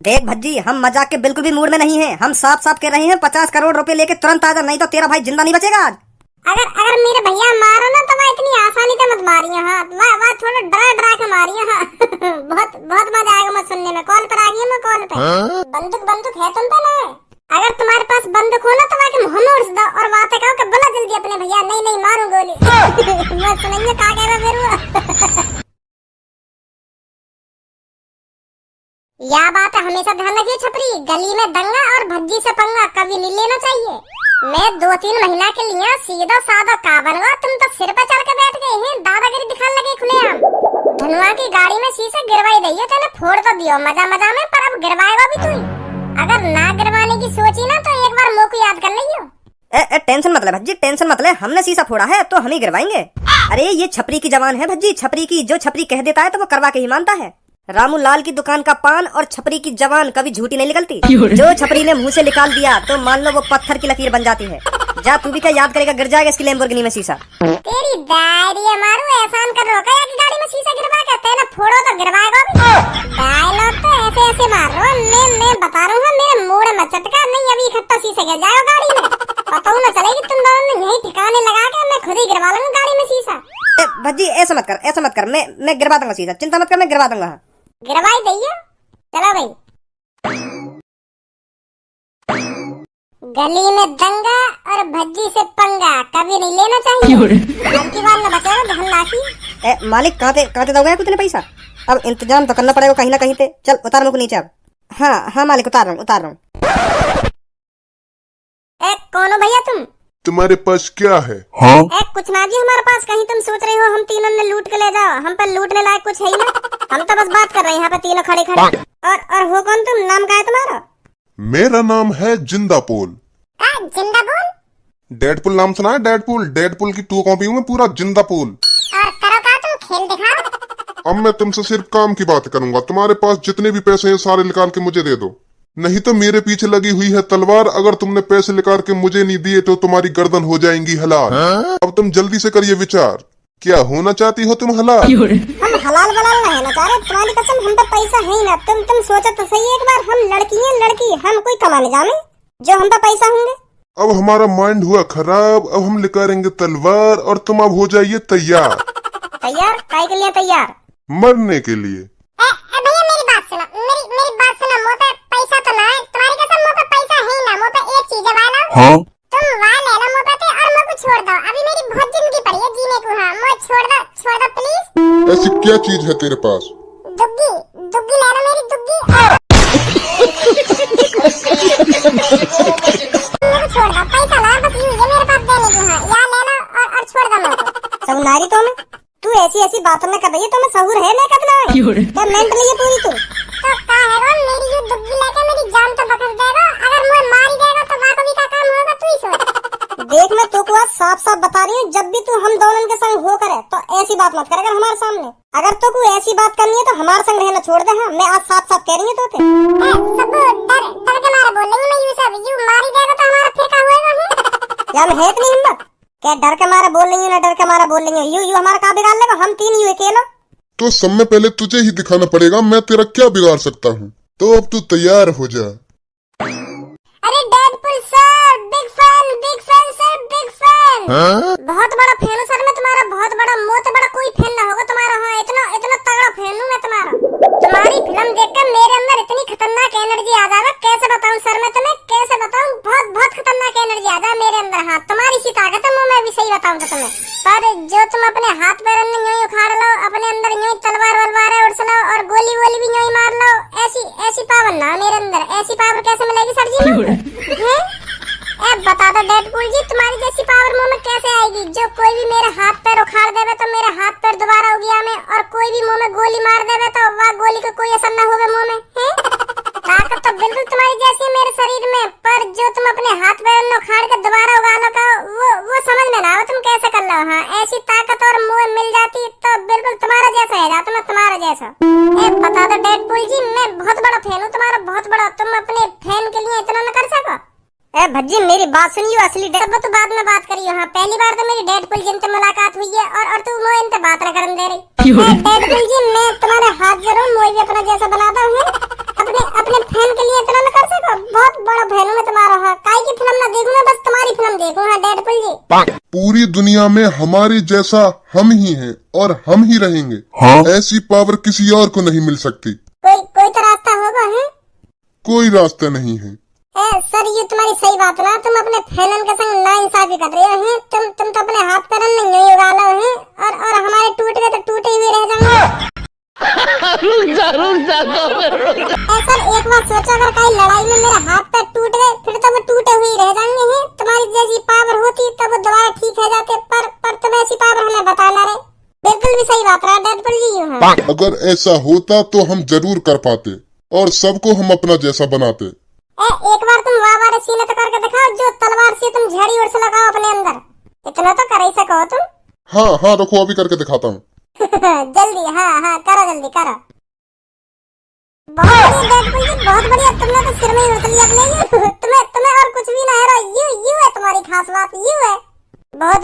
देख भज्जी, हम मजाक के बिल्कुल भी मूड में नहीं हैं। हम साफ साफ कह रहे हैं 50 करोड़ रुपए लेके तुरंत आ जा, नहीं तो तेरा भाई जिंदा नहीं बचेगा आज। अगर अगर मेरे भैया मारो ना तो वह इतनी आसानी से मत मारियो। हाँ वह थोड़ा डरा डरा के मारियो। हाँ बहुत बहुत मजा आएगा मुझे सुनने में। कॉल पर आ गई मैं, कॉल पे। बंदूक है तुम पे ना? अगर तुम्हारे पास बंदूक हो ना तो वह के मुंह में उड़ दो और बातें कहो कि बोला जल्दी अपने भैया। नहीं मारूं गोली। मैं सुनिए का कह रहा फिर या बात हमेशा ध्यान रखिए छपरी, गली में दंगा और भज्जी से पंगा कभी नहीं लेना चाहिए। मैं 2-3 महीना के लिए सीधा साधा का बनवा, तुम तो सिर पे चढ़ के बैठ गए हैं, दादागिरी दिखाने लगे खुलेआम। धनुआ की गाड़ी में शीशे गिरवाई रही है, तेने फोड़ तो दियो मजा मजा में, पर अब गिरवाएगा भी तू। अगर ना गिरवाने की सोची ना तो एक बार मुंह को याद कर लियो। टेंशन मत ले भज्जी, टेंशन मत ले। हमने शीशा फोड़ा है तो हम ही गिरवाएंगे। अरे ये छपरी की जवान है भज्जी, छपरी की। जो छपरी कह देता है तो वो करवा के ही मानता है। रामू लाल की दुकान का पान और छपरी की जवान कभी झूठी नहीं निकलती। जो छपरी ने मुंह से निकाल दिया तो मान लो वो पत्थर की लकीर बन जाती है। जा तू भी क्या याद करेगा, गिर जाएगा इसकी लैम्बोर्गिनी में शीशा। तेरी दाढ़ी मारू, एहसान कर रो क्या कि गाड़ी में शीशा गिरवा के ना फोड़ो तो गिरवाएगा भी। डायलॉग तो ऐसे मार रहा हूं। मैं बता रहा हूं, मेरे मोड़ में चटका नहीं, अभी इकट्ठा शीशे गिर जाएगा गाड़ी में। पता ना चलेगी तुम दोनों ने यही ठिकाने लगा के मैं खुद ही गिरवा लूंगा गाड़ी में शीशा। भज्जी ऐसा मत कर। मैं गिरवा दूंगा शीशा, चिंता मत कर, मैं गिरवा दूंगा। गिरवाई दइए। चलो भाई, गली में दंगा और भज्जी से पंगा कभी नहीं लेना चाहिए। की बात न बचेगा धन लाठी। मालिक कहाँ ते दोगे कुछ पैसा? अब इंतजाम तो करना पड़ेगा कहीं ना कहीं से। चल उतार मुझको नीचे अब। हाँ मालिक उतार रहा हूँ। कौन हो भैया तुम? तुम्हारे पास क्या है? हाँ? कुछ ना जी हमारे पास। कहीं तुम सोच रहे हो हम तीनों ने लूट के ले जाओ? हम पर लूटने लायक कुछ है ही ना। हम तो बस बात कर रहे हैं यहाँ पे तीनों खड़े। और हो कौन तुम? नाम क्या है तुम्हारा? मेरा नाम है जिंदापोल। जिंदापोल? डेडपुल नाम सुना है? डेडपुल की 2 कॉपी हूँ मैं, पूरा जिंदापोल। और करो का तुम खेल दिखाओ। अब मैं तुमसे सिर्फ काम की बात करूंगा। तुम्हारे पास जितने भी पैसे हैं सारे निकाल के मुझे दे दो, नहीं तो मेरे पीछे लगी हुई है तलवार। अगर तुमने पैसे निकाल के मुझे नहीं दिए तो तुम्हारी गर्दन हो जाएंगी हलाल। अब तुम जल्दी से करिए विचार, क्या होना चाहती हो तुम हलाल? हम हलाल बलाल नहीं होना चाह रहे, तुम्हारी कसम हम तो पैसा है ही ना। तुम सोचो तो सही एक बार, हम लड़की हम कोई कमाने जाने जो हम तो पैसा होंगे। अब हमारा माइंड हुआ खराब, अब हम निकालेंगे तलवार और तुम अब हो जाइए तैयार। तैयार काहे के लिए? तैयार मरने के लिए। भैया मेरी बात सुनो, मेरी बात सुनो। मुँह पे पैसा तो ना है, तुम्हारी कसम मुँह पे पैसा है ही ना। मुँह पे एक चीज है वाला। हाँ? तुम वाला ले लो मुँह पे और मुझको छोड़ दो। अभी मेरी बहुत जिंदगी पड़ी है जीने को। हाँ मुझे छोड़ दो प्लीज। ऐसी क्या चीज है तेरे पास? दुग्गी ले लो मेरी दुग्गी। छोड़ दो, पैसा ला बस ये मेरे पास देने को। हाँ या ले लो और छोड़ दो मेरे को। सब नारी तो मैं, तू ऐसी बातों में कर रही है तो मैं सहूर है मैं कितना है? क्या मेंटली है पूरी तू? तो का है वो मेरी ये दुग्गी लेके मेरी जान तो बकस देगा। अगर मुझे मार ही देगा तो वाको भी का काम होगा तू ही सोच। देख मैं तो को साफ बता रही हूँ, जब भी तू हम दोनों के संग हो करे तो ऐसी बात मत कर अगर हमारे सामने। अगर तो कोई ऐसी बात करनी है तो हमारे संग रहना छोड़ दे। हाँ मैं आज साफ कह रही हूँ तो सब डर के मारे बोलेंगे मैं यू मार ही देगा तो हमारा फिर क्या होगा? क्या हम है इतनी हिम्मत? क्या डर के मारे बोल रही हूँ ना डर के मारे बोल रही हूँ? यू हमारा का बिगाड़ लेगा? हम 3 यू अकेला। तो सब में पहले तुझे ही दिखाना पड़ेगा मैं तेरा क्या बिगाड़ सकता हूँ। तो अब तू तैयार हो जा। अरे Deadpool sir, big fan sir, big fan. बहुत बड़ा फैन हूँ सर मैं तुम्हारा, बहुत बड़ा। मोत बड़ा कोई फैन ना होगा तुम्हारा। हाँ इतना तगड़ा फैन हूँ मैं तुम्हारा। तुम्हारी फिल्म देखकर मेरे अंदर इतनी खतरनाक एनर्जी आ जाएगा, कैसे बताऊं सर मैं तुम्हें, कैसे बताऊं। बहुत खतरनाक एनर्जी आ जाए मेरे अंदर। हाँ तुम्हारी सी ताकत है, मैं भी सही बताऊं तो तुम्हें। पर जो तुम अपने हाथ पैर यूं उखाड़ लो, अपने अंदर यूं तलवार उड़स लो और गोली भी यूं मार लो, ऐसी पावर ना मेरे अंदर। ऐसी पावर कैसे मिलेगी सर जी? अब बता दो डेडपुल जी, तुम्हारी जैसी पावर मुंह में कैसे आएगी? जो कोई भी मेरे हाथ पैर उखाड़ देवे तो मेरे हाथ पैर दोबारा उगिया में, और कोई भी मुंह में गोली मार देवे तो वह गोली का कोई असर न होवे मुंह में। ताकत तो बिल्कुल तुम्हारी जैसी है मेरे शरीर में, पर जो तुम अपने हाथ पैर उखाड़ के दोबारा उगा लो का वो समझ में ना आवे तुम कैसे कर लो। हाँ ऐसी ताकत और मुंह मिल जाती तो बिल्कुल तुम्हारा जैसा है जाता मैं तुम्हारा जैसा। बता दो डेडपुल जी, मैं बहुत बड़ा फैन हूँ तुम्हारा, बहुत बड़ा। तुम अपने फैन के लिए इतना न कर सको? भज्जी मेरी बात सुनियो, असली डेड तो बाद में बात करियो। हाँ पहली बार तो मेरी डेडपुल जी से मुलाकात हुई है और तू मुझे इनसे बात न करने दे रही। डेडपुल जी मैं तुम्हारे हाथ जरूर मुझे भी अपना जैसा बनाता हूँ। अब अपने अपने फैन के लिए इतना न कर सको? बहुत बड़ा फैन हूँ मैं तुम्हारा। हाँ, काई की फिल्म ना देखूं मैं, बस तुम्हारी फिल्म देखूं। हाँ डेडपुल जी। पूरी दुनिया में हमारे जैसा हम ही हैं और हम ही रहेंगे। हाँ? ऐसी पावर किसी और को नहीं मिल सकती। कोई तो रास्ता होगा है? कोई रास्ता नहीं है। सर ये तुम्हारी सही बात ना, तुम अपने फैनन के संग नाइंसाफी कर रहे हो। तुम तो अपने हाथ पैर नहीं उगा लो हैं, और हमारे टूट गए तो टूटे हुए रह जाएंगे। सर एक बार सोचो, अगर कहीं लड़ाई में मेरे हाथ पैर टूट गए फिर तो वो टूटे हुए ही रह जाएंगे हैं। तुम्हारी जैसी पावर होती तब वो दोबारा ठीक हो जाते, पर तुम ऐसी पावर हमें बताना रहे। बिल्कुल भी सही बात रहा डेडपुल जी। हाँ अगर ऐसा होता तो हम जरूर कर पाते और सबको हम अपना जैसा बनाते। एक बार तुम वाह सीने तो करके दिखाओ, जो तलवार से तुम झड़ी उड़ से लगाओ अपने अंदर। इतना तो कर ही सको तुम। हाँ रुको, अभी करके दिखाता हूँ। जल्दी। हाँ करो, जल्दी करो। बहुत बढ़िया डेडपुल जी, बहुत बढ़िया। तुमने तो सिर में ही उठ लिया अपने। तुम्हें और कुछ भी ना है। यू है तुम्हारी खास बात, यू है बहुत।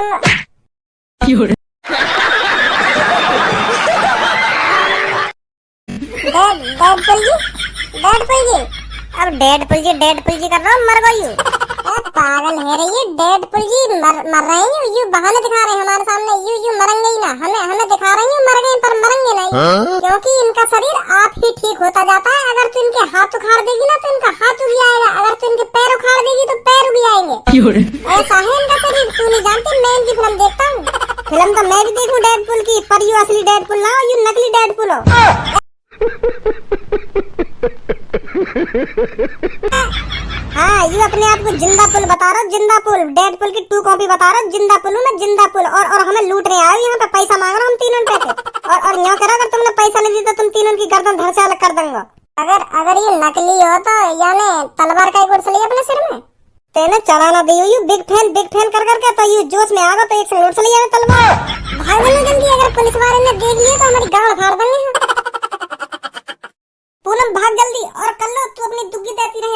डेडपुल जी अब डेडपुल जी कर रहा हूँ, मर गई। पागल है रे ये डेडपुल जी, मर रहे हैं यू बहाने दिखा रहे हैं हमारे सामने। यू मरेंगे ही ना, हमें दिखा रहे हैं मर गए, पर मरेंगे नहीं। क्योंकि इनका शरीर आप ही ठीक होता जाता है। अगर तू इनके हाथ उखाड़ देगी ना तो इनका हाथ उग जाएगा, अगर तू इनके पैर उखाड़ देगी तो पैर उग जाएंगे। ऐसा है इनका शरीर, तू नहीं जानती। मैं इनकी फिल्म देखता हूँ। फिल्म तो मैं भी देखूं डेडपुल की, पर यू असली डेडपुल ना हो, यू नकली डेडपुल हो। हाँ यू अपने आप को जिंदा पुल बता रहा, जिंदा पुल। डेडपुल की 2 कॉपी बता रहा, जिंदा पुल हूँ मैं, जिंदा पुल। और हमें लूट रहे आए यहाँ पे, पैसा मांग रहा हम तीनों पैसे। और यूँ करो, अगर तुमने पैसा नहीं दी तो तुम तीनों की गर्दन धड़ से अलग कर दूंगा। अगर ये नकली हो तो यानी तलवार का एक उड़ अपने सिर में तेने चलाना दी। यू बिग फैन कर करके तो यू जोश में आ गया तो एक से उड़ चली जाए तलवार। भागने जल्दी, अगर पुलिस वाले ने देख लिया तो हमारी गाड़ फाड़ देंगे। पूनम भाग जल्दी, और कर लो तू अपनी दुग्गी देती रहे।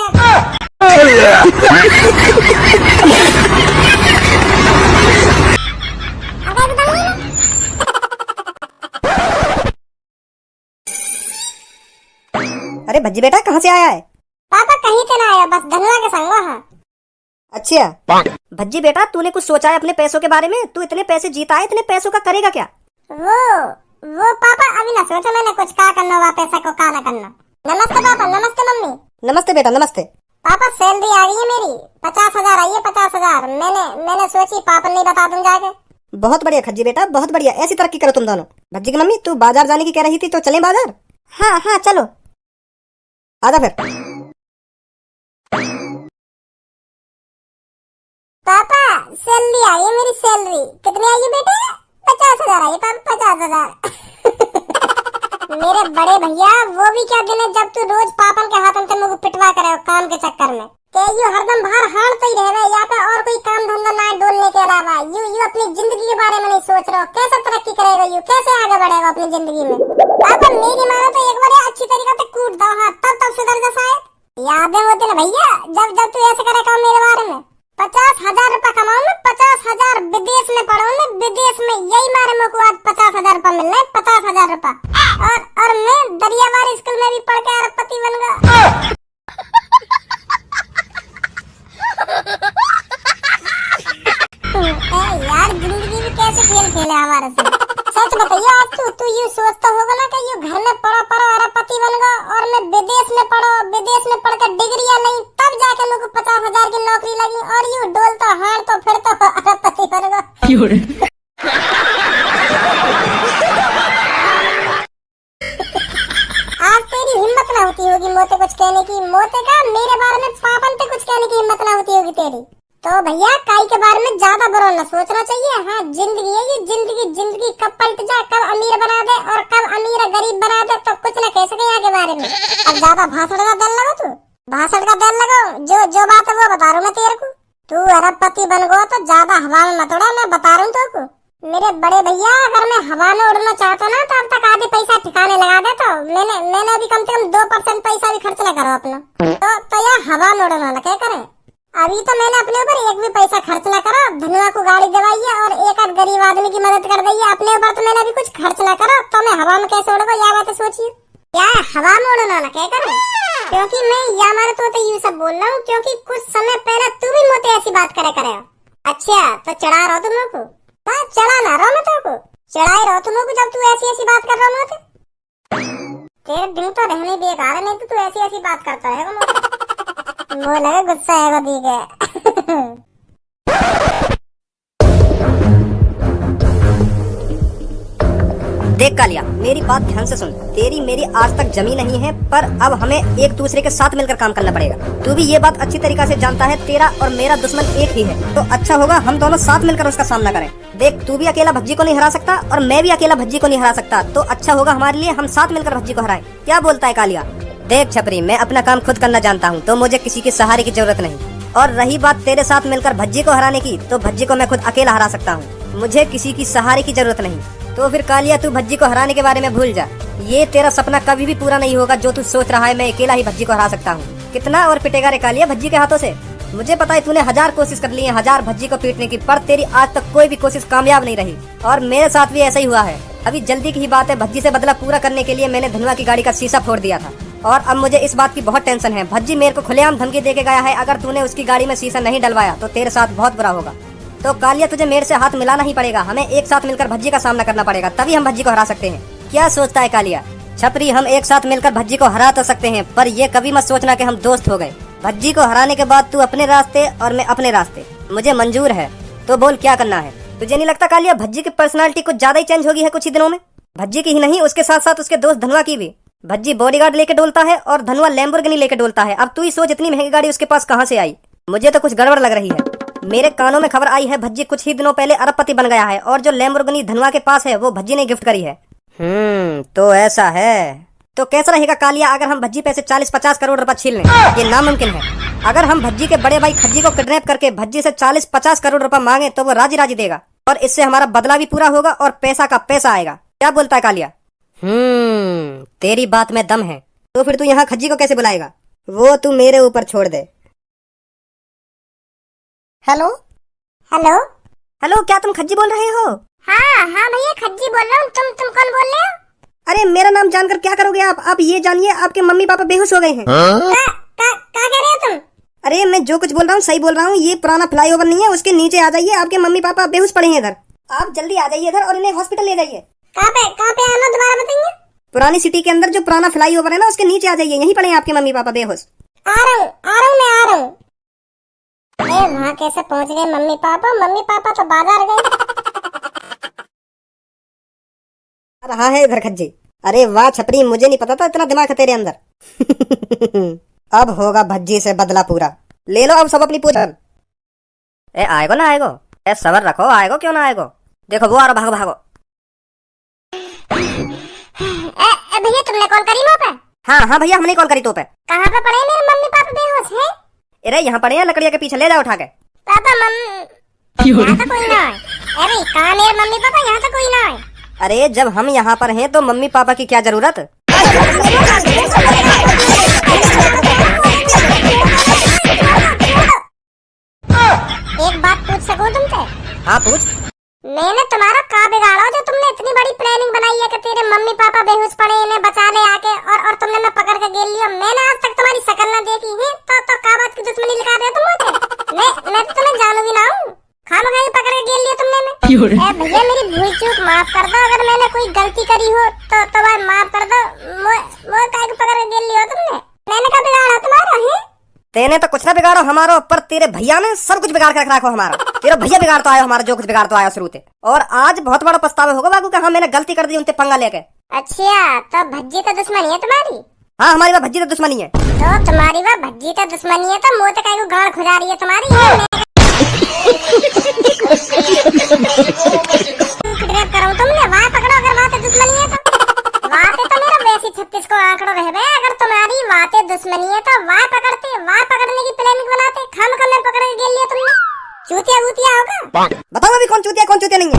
अरे भज्जी बेटा कहाँ से आया है? पापा कहीं से ना आया, बस धनुआ के संग। हाँ अच्छा भज्जी बेटा, तूने कुछ सोचा है अपने पैसों के बारे में? तू इतने पैसे जीता है, इतने पैसों का करेगा क्या? वो पापा अभी ना सोचा मैंने कुछ, का करना हुआ पैसा को, का ना करना। नमस्ते पापा। नमस्ते मम्मी। नमस्ते बेटा, नमस्ते। पापा सैलरी आ गई है मेरी, 50,000 आई है। 50,000 मैंने सोची पापा नहीं बता दूं जाके। बहुत बढ़िया खज्जी बेटा, बहुत बढ़िया। ऐसी तरक्की करो तुम दोनों। भज्जी की मम्मी, तू बाजार जाने की कह रही थी, तो चलें बाजार? हाँ चलो। आजा फिर। पापा सैलरी आई है मेरी। सैलरी कितनी आई है बेटे? 50,000 आई है पापा, 50,000। मेरे बड़े भैया, वो भी क्या दिन है जब तू रोज पापन के हाथों से मुझे पिटवा करे हो काम के चक्कर में। यू हरदम बाहर हारते ही रहे, या पे और कोई काम धंधा ना डोलने के अलावा। यू अपनी जिंदगी के बारे में नहीं सोच रहे हो, कैसे तरक्की करेगा यू, कैसे आगे बढ़ेगा अपनी जिंदगी में। पापा मेरी मानो तो एक बार अच्छी तरीके से कूट दो, हाँ तब सुधर जा शायद। यादें होती ना भैया, जब तू ऐसे करेगा मेरे बारे में। 50,000 रुपया कमाऊं मैं, 50,000 विदेश में पढ़ाऊं मैं, विदेश में यही मारे मेरे को आज 50,000 रुपया मिल रहा है, 50,000 रुपया। और मैं दरियावार स्कूल में भी पढ़ के अरबपति बन गया। यार जिंदगी भी कैसे खेल खेले हमारे से। सच बताइए, आज तू यू सोचता होगा ना कि यू घर में पढ़ो अरबपति बन गया, और मैं विदेश में पढ़कर डिग्री नहीं, तब जाके मेरे को 50,000 की नौकरी लगी, और यू डोल तो हार तो फिर तो अरबपति बन गया। आज तेरी हिम्मत ना होती होगी मोते कुछ कहने की। मोते का मेरे बारे में पापन पे कुछ कहने की हिम्मत ना होती होगी तेरी। तो भैया काई के बारे में ज्यादा बुरा ना सोचना चाहिए। हाँ जिंदगी है ये, जिंदगी कब पलट जाए, कब अमीर बना दे और कब अमीर गरीब बना दे, तो कुछ ना कह सके आगे बारे में। अब ज्यादा भाषण का दिल लगाओ, तू भाषण का दिल लगाओ। जो बात है वो बता रहा हूँ मैं तेरे को। तू अरबपति बन गो तो ज्यादा हवा में मत उड़ा, मैं बता रहा हूँ तेरे को। मेरे बड़े भैया, अगर मैं हवा में उड़ना चाहता ना तो अब तक आधे पैसा ठिकाने लगा दे। तो मैंने अभी कम से कम 2% पैसा भी खर्च न करो अपना। तो यार हवा में उड़ना ना क्या करें। अभी तो मैंने अपने ऊपर एक भी पैसा खर्च ना करो। धनुआ को गाड़ी दिवाई है और एक आध गरीब आदमी की मदद कर दी है। अपने ऊपर तो मैंने अभी कुछ खर्च ना करो, तो मैं हवा में कैसे उड़ूंगा, यह बात सोचिए। क्या हवा में उड़ना ना क्या करें। क्योंकि मैं या मारे तो ये सब बोल रहा हूँ क्योंकि कुछ समय पहले तू भी मोते ऐसी बात करे। अच्छा तो चढ़ा रहो तुम लोग को? हाँ चढ़ा ना रहो मैं तेरे को, चढ़ाए रहो तुम लोग को जब तू ऐसी बात कर रहा हूँ मोते। तेरे दिन तो रहने बेकार है, नहीं तो तू ऐसी बात करता रहेगा मोते। वो लगे गुस्सा है वो दी गए। देख कालिया, मेरी बात ध्यान से सुन। तेरी मेरी आज तक जमी नहीं है, पर अब हमें एक दूसरे के साथ मिलकर काम करना पड़ेगा। तू भी ये बात अच्छी तरीका से जानता है, तेरा और मेरा दुश्मन एक ही है। तो अच्छा होगा हम दोनों साथ मिलकर उसका सामना करें। देख, तू भी अकेला भज्जी को नहीं हरा सकता और मैं भी अकेला भज्जी को नहीं हरा सकता। तो अच्छा होगा हमारे लिए हम साथ मिलकर भज्जी को हराएं। क्या बोलता है कालिया? देख छपरी, मैं अपना काम खुद करना जानता हूँ, तो मुझे किसी के सहारे की जरूरत नहीं। और रही बात तेरे साथ मिलकर भज्जी को हराने की, तो भज्जी को मैं खुद अकेला हरा सकता हूँ। मुझे किसी की सहारे की जरूरत नहीं। तो फिर कालिया, तू भज्जी को हराने के बारे में भूल जा। ये तेरा सपना कभी भी पूरा नहीं होगा जो तू सोच रहा है मैं अकेला ही भज्जी को हरा सकता हूँ। कितना और पिटेगा रे कालिया भज्जी के हाथों से? मुझे पता है तूने 1000 कोशिश कर ली है, 1000 भज्जी को पीटने की, पर तेरी आज तक कोई भी कोशिश कामयाब नहीं रही। और मेरे साथ भी ऐसा ही हुआ है। अभी जल्दी की ही बात है, भज्जी से बदला पूरा करने के लिए मैंने धनुआ की गाड़ी का शीशा फोड़ दिया था। और अब मुझे इस बात की बहुत टेंशन है। भज्जी मेरे को खुलेआम धमकी दे के गया है, अगर तूने उसकी गाड़ी में शीशा नहीं डलवाया तो तेरे साथ बहुत बुरा होगा। तो कालिया, तुझे मेरे से हाथ मिलाना ही पड़ेगा। हमें एक साथ मिलकर भज्जी का सामना करना पड़ेगा, तभी हम भज्जी को हरा सकते हैं। क्या सोचता है कालिया? छपरी, हम एक साथ मिलकर भज्जी को हरा तो सकते हैं, पर ये कभी मत सोचना कि हम दोस्त हो गए। भज्जी को हराने के बाद तू अपने रास्ते और मैं अपने रास्ते, मुझे मंजूर है। तो बोल क्या करना है? तुझे नहीं लगता कालिया भज्जी की पर्सनालिटी कुछ ज्यादा ही चेंज होगी है कुछ ही दिनों में? भज्जी की ही नहीं, उसके साथ साथ उसके दोस्त धनुआ की भी। भज्जी बॉडीगार्ड लेके डोलता है और धनुआ लैम्बोर्गिनी लेके डोलता है। अब तू ही सोच, इतनी महंगी गाड़ी उसके पास कहाँ से आई? मुझे तो कुछ गड़बड़ लग रही है। मेरे कानों में खबर आई है भज्जी कुछ ही दिनों पहले अरबपति बन गया है, और जो लैम्बोर्गिनी धनुआ के पास है वो भज्जी ने गिफ्ट करी है। तो ऐसा है। तो कैसा रहेगा कालिया अगर हम भज्जी पे से 40-50 करोड़ रुपए छीन लें? ये नामुमकिन है। अगर हम भज्जी के बड़े भाई खज्जी को किडनैप करके भज्जी से 40-50 करोड़ रुपए मांगे तो वो राजी राजी देगा, और इससे हमारा बदला भी पूरा होगा और पैसा का पैसा आएगा। क्या बोलता है कालिया? तेरी बात में दम है। तो फिर तू यहाँ खज्जी को कैसे बुलाएगा? वो तू मेरे ऊपर छोड़ दे। हेलो हेलो हेलो, क्या तुम खज्जी बोल रहे हो? हाँ भैया खज्जी बोल रहा हूँ। तुम कौन बोल रहे हो? अरे मेरा नाम जानकर क्या करोगे आप ये जानिए आपके मम्मी पापा बेहोश हो गए हैं। क्या कह रहे हो तुम? अरे मैं जो कुछ बोल रहा हूँ सही बोल रहा हूँ। ये पुराना फ्लाईओवर नहीं है, उसके नीचे आ जाइए, आपके मम्मी पापा बेहोश पड़े हैं इधर। आप जल्दी आ जाइए इधर और इन्हें हॉस्पिटल ले जाइए। कहाँ पे आना, दोबारा बताइए। पुरानी सिटी के अंदर जो पुराना फ्लाईओवर है ना, उसके नीचे आ जाइए, यहीं पड़े हैं आपके मम्मी पापा बेहोश। आ रहा हूँ। वहाँ कैसे पहुँच गए मम्मी पापा? मम्मी पापा तो बाजार गए। रहा है इधर खज्जी। अरे वाह छपरी, मुझे नहीं पता था इतना दिमाग है तेरे अंदर। अब होगा भज्जी से बदला पूरा। ले लो अब सब अपनी पूछ। ए आएगो ना आएगो? ए सबर रखो, आएगो क्यों ना आएगो? देखो वो आ रहा, भागो। भैया तुमने कॉल करी वहाँ पे? हाँ भैया, हमने कॉल करी तो पे। कहाँ पे पड़े मेरे मम्मी पापा बेहोश हैं? अरे यहाँ पड़े हैं लकड़िया के पीछे, ले जाओ उठा के। पापा यहाँ तो कोई ना है। अरे कहाँ मेरे मम्मी पापा? यहाँ तो कोई ना है। अरे जब हम यहाँ पर हैं तो मम्मी पापा की क्या जरूरत? एक बात पूछ सकूं तुमसे? हाँ पूछ। मैंने तुम्हारा का बिगाड़ा जो तुमने इतनी बड़ी प्लानिंग बनाई है कि तेरे मम्मी पापा बेहोश पड़े, इन्हें बचा ले आके, और तुमने मैं पकड़ के गेल लिया। मैंने आज तक तुम्हारी शक्ल ना देखी है, तो का बात की दुश्मनी लिखा रहे तुम मुझे? मैं तो तुम्हें जानूंगी ना हूँ। खामखाई पकड़ के गेल लिया तुमने मैं। भैया मेरी भूल चूक माफ कर दो, अगर मैंने कोई गलती करी हो तो भाई माफ कर दो। वो काहे को पकड़ के गेल लिया तुमने? मैंने का बिगाड़ा तुम्हारा है? तेने तो कुछ ना बिगाड़ो हमारो, पर तेरे भैया ने सब कुछ बिगाड़ के रख रखा हमारा। तेरा भैया बिगाड़ तो आया हमारा, जो कुछ बिगाड़ तो आया शुरू से। और आज बहुत बड़ा पछतावा होगा बाबू का, हाँ मैंने गलती कर दी उनसे पंगा लेके। अच्छा तो भज्जी तो दुश्मनी है तुम्हारी? हाँ हमारी वह भज्जी तो दुश्मनी है। तो तुम्हारी वह भज्जी तो दुश्मनी है, तो मोते काहे को गाड़ खुजा रही है तुम्हारी? किडनैप करूं तुमने? वहाँ पकड़ो अगर वहाँ से दुश्मनी है तो। वहाँ तो मेरा वैसी 36 को आंकड़ो रह गए। अगर तुम्हारी वहाँ से दुश्मनी है तो वहाँ पकड़ते, वहाँ पकड़ने की प्लानिंग बनाते। खामखा पकड़ के गेल लिया तुमने। चूतिया होगा। बताओ अभी कौन चूतिया नहीं है?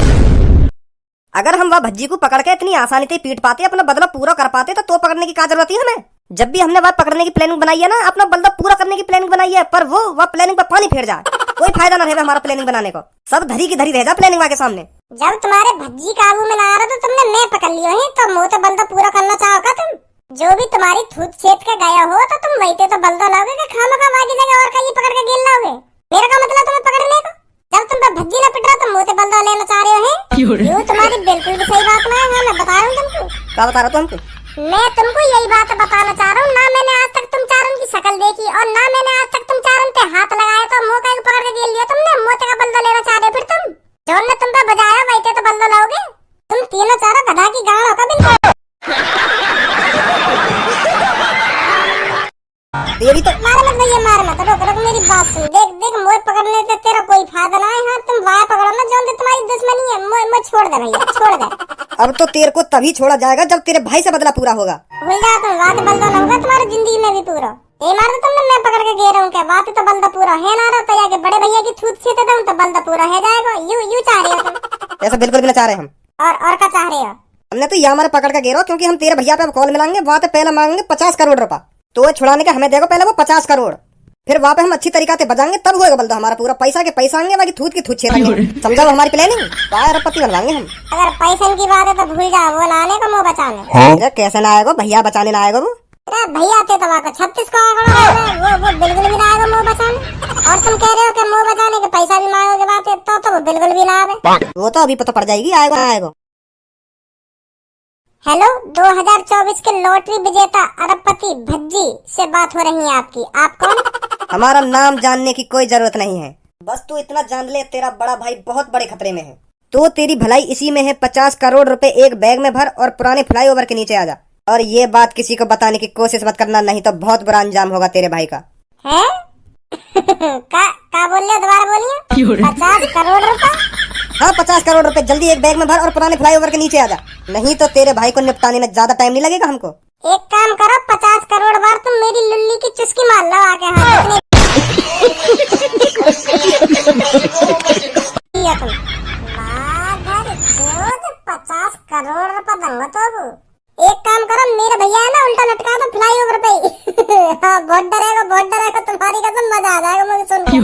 अगर हम वह भज्जी को पकड़ के इतनी आसानी से पीट पाते, अपना बदला पूरा कर पाते, तो पकड़ने की क्या जरूरत है हमें? जब भी हमने वह पकड़ने की प्लानिंग बनाई है ना, अपना बदला पूरा करने की प्लानिंग बनाई है, पर वह प्लानिंग पर पानी फेर जाए, कोई फायदा ना रहे हमारा प्लानिंग बनाने को। सब धरी की धरी रह जा प्लानिंग के सामने। जब तुम्हारे भज्जी काबू में ना आ रहा तो तुमने मैं पकड़ लिया है, तो मुँह तो बंदा पूरा करना चाहोगा तुम? जो भी तुम्हारी थूत छेद के गया हो तो तुम वही तो बलदो लाओगे कि खामखा बाकी जगह और कहीं पकड़ के गेल लाओगे। मेरा का मतलब तुम्हें पकड़ने को, जब तुम पे भज्जी ना पिट रहा तो मुंह से बलदो लेना चाह रहे हो हैं। यूं तुम्हारी बिल्कुल भी सही बात ना है। हाँ, मैं बता रहा हूँ तुमको। क्या बता रहा तू हमको? मैं तुमको यही बात बताना चाह रहा हूँ, ना मैंने आज तक तुम चारों की शक्ल देखी और ना मैंने आज तक तुम चारों पे हाथ लगाया, तो मुंह का पकड़ के गेल लिया तुमने। मुंह का बलदो लेना चाह रहे हो फिर तुम। जो ने तुम पे बजाया वही तो बलदो लाओगे। तुम तीनों चारों गधा की गाड़ होगा बिल्कुल। तेरी तो मार मत भैया, मार मत। रुक रुक, मेरी बात सुन। देख देख, मोए पकड़ने से तेरा कोई फायदा ना है। हाँ, तुम वाया पकड़ो ना, जो तुम्हारी दुश्मनी है। मोए छोड़ दे भैया, छोड़ दे। अब तो तेरे को तभी छोड़ा जाएगा जब तेरे भाई से बदला पूरा होगा। भूल जा तुम, बात बलदो ना होगा तुम्हारी जिंदगी में भी पूरा। ये मार दो तुमने, मैं पकड़ के गे रहा हूँ क्या? बात तो बलदो पूरा है ना रहा तो जाके बड़े भैया की थूत छीते दूं तो बलदो पूरा है जाएगा। यू चाह रहे हो तुम? ऐसा बिल्कुल भी ना चाह रहे हम। और क्या चाह रहे हो? हमने तो यहाँ हमारे पकड़ के गिरो, क्योंकि हम तेरे भैया पे कॉल मिलाएंगे, वहाँ पे पहले मांगेंगे 50 करोड़ रुपया। तो छुड़ाने के हमें देगा पहले वो 50 करोड़, फिर वहाँ पे हम अच्छी तरीका से बजाएंगे, तब होगा बलदो हमारा पूरा। पैसा के पैसा आएंगे, बाकी थूत की थूत छेदेंगे। समझाओ हमारी प्लानिंग, अरबपति बनवाएंगे हम। अगर पैसे की बात है तो भूल जाओ, वो ना आने को मुँह बचाने। अरे कैसे ना आएगा भैया बचाने ना आएगा वो। अरे भैया थे तो वहाँ 36 को आएगा, वो बिल्कुल भी ना आएगा मुँह बचाने। और तुम कह रहे हो कि मुँह बचाने के पैसा भी मांगोगे बात है, तो वो बिल्कुल भी ना आवे। वो तो अभी पता पड़ जाएगी आएगा ना आएगा। हेलो, 2024 के लॉटरी विजेता अरबपति भज्जी से बात हो रही है आपकी। आप कौन? हमारा नाम जानने की कोई जरूरत नहीं है, बस तू इतना जान ले तेरा बड़ा भाई बहुत बड़े खतरे में है। तो तेरी भलाई इसी में है, 50 करोड़ रुपए एक बैग में भर और पुराने फ्लाईओवर के नीचे आ जा। और ये बात किसी को बताने की कोशिश मत करना, नहीं तो बहुत बुरा अंजाम होगा तेरे भाई का। है? का बोल रहे हो? दोबारा बोलिए। 50 करोड़ रुपए? हाँ 50 करोड़ रुपए जल्दी एक बैग में भर और पुराने फ्लाईओवर के नीचे आ जा, नहीं तो तेरे भाई को निपटाने में ज्यादा टाइम नहीं लगेगा हमको। एक काम करो, 50 करोड़ बार तुम मेरी लुल्ली की चुस्की मार लो आके। हाँ, तुम 50 करोड़ रुपए दूंगा तो। एक काम करो, मेरे भैया है ना, उल्टा लटका दो फ्लाईओवर पे ही। हाँ, बहुत डरेगा तुम्हारी कसम, मजा आ जाएगा मुझे सुन के।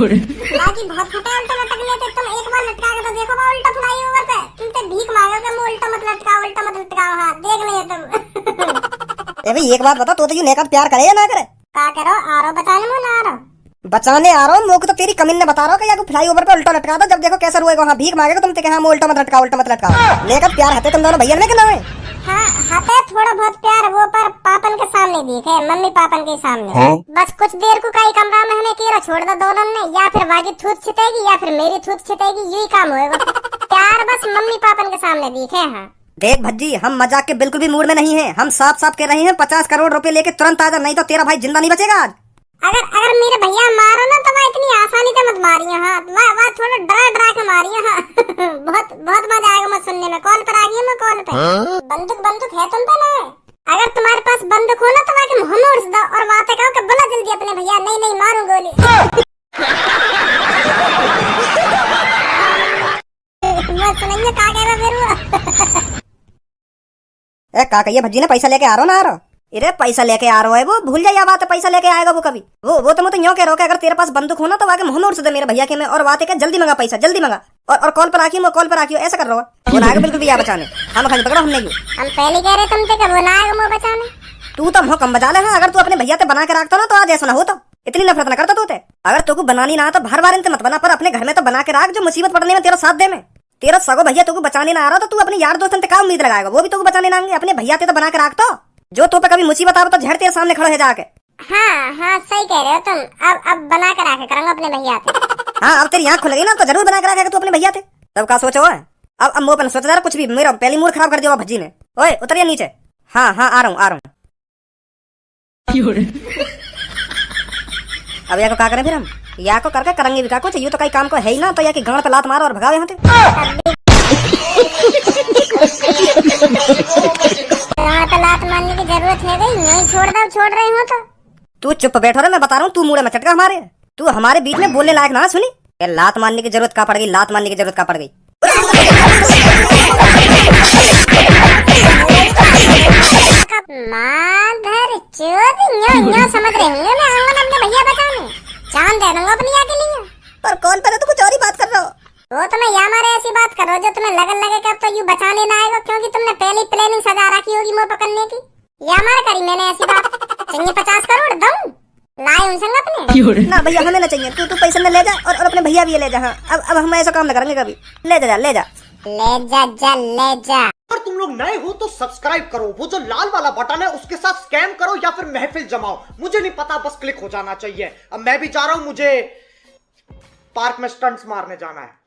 बाकी बहुत फटे उल्टा लटक लेते तुम, एक बार लटका के तो देखो बा उल्टा फ्लाईओवर पे। तुम तो भीख मांगोगे, मैं उल्टा मत लटकाओ। हाँ, देख नहीं तुम। ए भाई एक बात बता, तो ये नेका प्यार करे या ना करे? क्या करो? आ रहा बचाने मुँह ना आ रहा? बचाने आ रहा हूँ, मुझको तो तेरी कमीन ने बता रहा हूँ कि या फ्लाईओवर पे उल्टा लटका दो, जब देखो कैसा रोएगा। हाँ भीख मांगेगा तुम, हाँ उल्टा मत लटकाओ। नेका प्यार है तुम दोनों भैया में कि ना है? हाँ, हाथे थोड़ा बहुत प्यार, वो पर पापन के सामने दिखे, मम्मी पापन के सामने। हाँ? बस कुछ देर को कई कमरा में हमें केरा छोड़ दो दोनों ने, या फिर वागी थूत छिटेगी या फिर मेरी थूत छिटेगी, यही काम होएगा। प्यार बस मम्मी पापन के सामने दिखे। हाँ देख भज्जी, हम मजाक के बिल्कुल भी मूड में नहीं हैं। हम साफ साफ कह रहे हैं 50 करोड़ रुपए लेके तुरंत आ जा, नहीं तो तेरा भाई जिंदा नहीं बचेगा आज। अगर मेरे भैया मारो ना तो वह इतनी आसानी से मत मारिए। हाँ, वह थोड़ा डरा के मारिए। हाँ बहुत मजा आएगा मत सुनने में। कॉल पर आ गई मैं, कॉल पे। बंदूक है तुम पे ना? अगर तुम्हारे पास बंदूक हो ना तो वह मुँह में उड़ दो और बातें कहो कि बोला जल्दी अपने भैया। नहीं मारू गोली। मत सुनिए का कह रहा फिर। ए का कहिए भज्जी ने पैसा लेके आ रहा ना आ रहा? अरे पैसा लेके आ रहा है वो, भूल जाइए बात है, पैसा लेके आएगा वो कभी। वो तो यूँ कह रहा है, अगर तेरे पास बंदूक हो ना तो आगे मुँह में उड़ दे मेरे भैया के में, और बात है जल्दी मंगा पैसा, जल्दी मंगा। और कॉल पर आखियो, कॉल पर आखियो, ऐसा कर रहा है। वो ना आएगा बिल्कुल भैया बचाने। हम खाली पकड़ो हमने क्यों? हम पहले कह रहे तुम थे वो ना आएगा मुँह बचाने। तू तो मुँह कम बजा ले। हाँ, अगर तू अपने भैया से बना के रखता ना तो आज ऐसा ना होता, इतनी नफरत न करता तू। अगर तू बनानी ना तो हर बार इनसे मत बना, पर अपने घर में तो बना के रख, जो मुसीबत पड़ने में तेरा साथ दे में। तेरा सगो भैया तुमको बचाने ना आ रहा तो तू अपने यार दोस्तों से क्या उम्मीद लगाएगा? वो भी तुमको बचाने ना आएंगे। अपने भैया तो बना के रख, तो जो तो पे कभी मुसीबत आवे तो झड़ तेरे सामने खड़े हो जाके। हाँ सही कह रहे हो तुम। अब बना के रखे करूंगा अपने भैया से। हाँ अब तेरी आँख खुल गई ना, तो जरूर बना के रखेगा तू अपने भैया थे। तब का सोचो है? अब मुँह पर सोचा जा रहा कुछ भी, मेरा पहली मूड खराब कर दिया भज्जी ने। ओए उतरिए नीचे। हाँ आ रहा हूँ। अब या को क्या करें फिर हम? या को करके करेंगे भी क्या कुछ? यूं तो कई काम को है ही ना, तो या की गांड पे लात मारो और भगाओ यहाँ से। लात मारने की जरूरत है गई, नहीं छोड़ रहे हो तो। तू चुप बैठो रे, मैं बता रहा हूँ। तू मुड़े में चटका हमारे, तू हमारे बीच में बोलने लायक ना सुनी। लात मारने की जरूरत का पड़ गई, लात मारने की जरूरत का पड़ गई। माधर चोद, न्यो समझ रहे होंगे मैं आऊंगा अपने भैया बचाने, जान दे दूंगा अपनी आके लिए। पर कौन पर तो कुछ और ही बात कर रहा हो। वो तो मैं यहाँ मारे ऐसी बात कर रहा हूँ जो तुम्हें लगन लगे कि अब तो यूँ बचाने ना आएगा, क्योंकि तुमने पहले प्लानिंग सजा रखी होगी मुँह पकड़ने की। या हमारे करी मैंने ऐसी बात। चाहिए 50 करोड़ दऊं? लाए उन संग अपने। ना भैया हमें ना चाहिए, तू पैसे न ले जा और अपने भैया भी ले जा। हाँ अब हम ऐसा काम न करेंगे कभी। ले जा ले जा ले जा। अगर तुम लोग नए हो तो सब्सक्राइब करो, वो जो लाल वाला बटन है उसके साथ स्कैम करो या फिर महफिल जमाओ, मुझे नहीं पता, बस क्लिक हो जाना चाहिए। अब मैं भी जा रहा हूं, मुझे पार्क में स्टंट्स मारने जाना है।